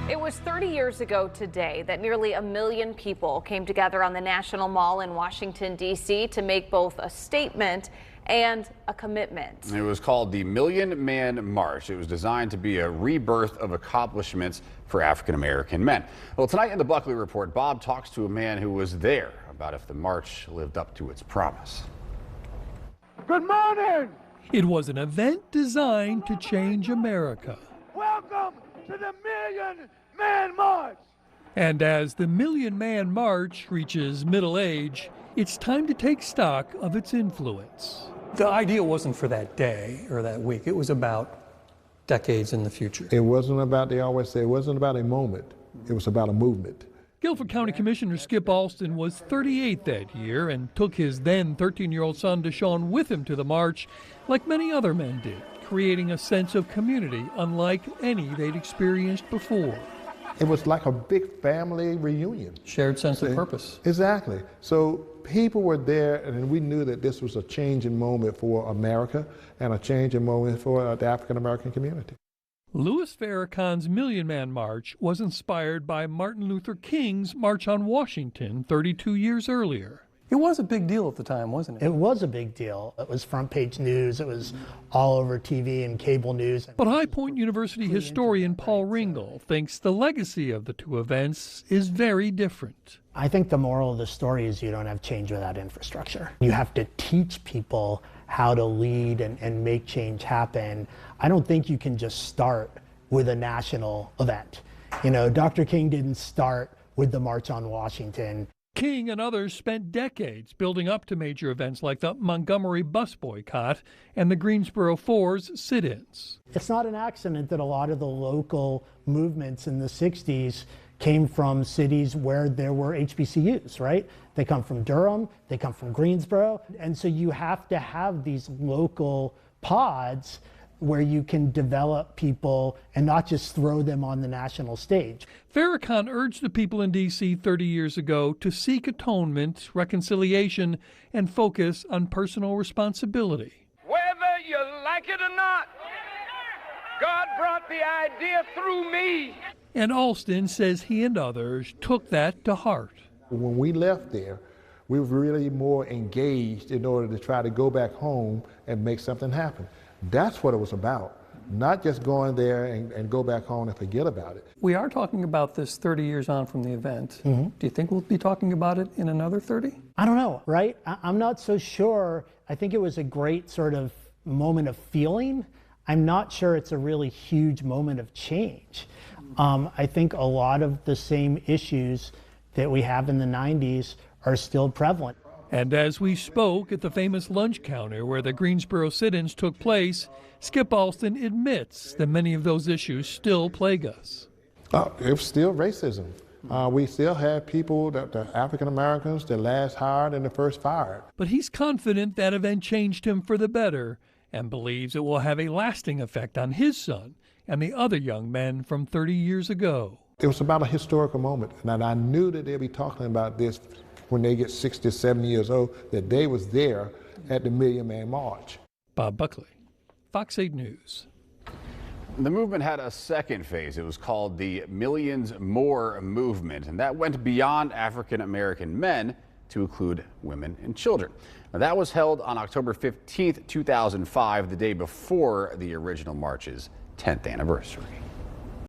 It was 30 years ago today that nearly 1 million people came together on the National Mall in Washington, D.C. to make both a statement and a commitment. It was called the Million Man March. It was designed to be a rebirth of accomplishments for African American men. Well, tonight in the Buckley Report, Bob talks to a man who was there about if the march lived up to its promise. Good morning! It was an event designed to change America. Welcome to the Million Man March! And as the Million Man March reaches middle age, it's time to take stock of its influence. The idea wasn't for that day or that week. It was about decades in the future. It wasn't about, they always say, it wasn't about a moment. It was about a movement. Guilford County Commissioner Skip Alston was 38 that year and took his then 13-year-old son Deshaun with him to the march, like many other men did, creating a sense of community unlike any they'd experienced before. It was like a big family reunion. Shared sense of purpose. Exactly. So people were there, and we knew that this was a changing moment for America and a changing moment for the African American community. Louis Farrakhan's Million Man March was inspired by Martin Luther King's March on Washington 32 years earlier. It was a big deal at the time, wasn't it? It was a big deal. It was front page news. It was all over TV and cable news. But High Point University historian Paul Ringel thinks the legacy of the two events is very different. I think the moral of the story is you don't have change without infrastructure. You have to teach people how to lead and make change happen. I don't think you can just start with a national event. You know, Dr. King didn't start with the March on Washington. King and others spent decades building up to major events like the Montgomery bus boycott and the Greensboro Fours sit-ins. It's not an accident that a lot of the local movements in the 60s came from cities where there were HBCUs, right? They come from Durham, they come from Greensboro, and so you have to have these local pods where you can develop people and not just throw them on the national stage. Farrakhan urged the people in D.C. 30 years ago to seek atonement, reconciliation, and focus on personal responsibility. Whether you like it or not, God brought the idea through me. And Alston says he and others took that to heart. When we left there, we were really more engaged in order to try to go back home and make something happen. That's what it was about, not just going there and go back home and forget about it. We are talking about this 30 years on from the event. Do you think we'll be talking about it in another 30? I don't know, right? I'm not so sure. I think it was a great sort of moment of feeling. I'm not sure it's a really huge moment of change. I think a lot of the same issues that we have in the 90s are still prevalent. And as we spoke at the famous lunch counter where the Greensboro sit-ins took place, Skip Alston admits that many of those issues still plague us. It's still racism. We still have people, the African Americans, the last hired and the first fired. But he's confident that event changed him for the better and believes it will have a lasting effect on his son and the other young men from 30 years ago. It was about a historical moment, and I knew that they'd be talking about this when they get 60, 70 years old, that they was there at the Million Man March. Bob Buckley, Fox 8 News. The movement had a second phase. It was called the Millions More Movement, and that went beyond African American men to include women and children. Now, that was held on October 15th, 2005, the day before the original march's 10th anniversary.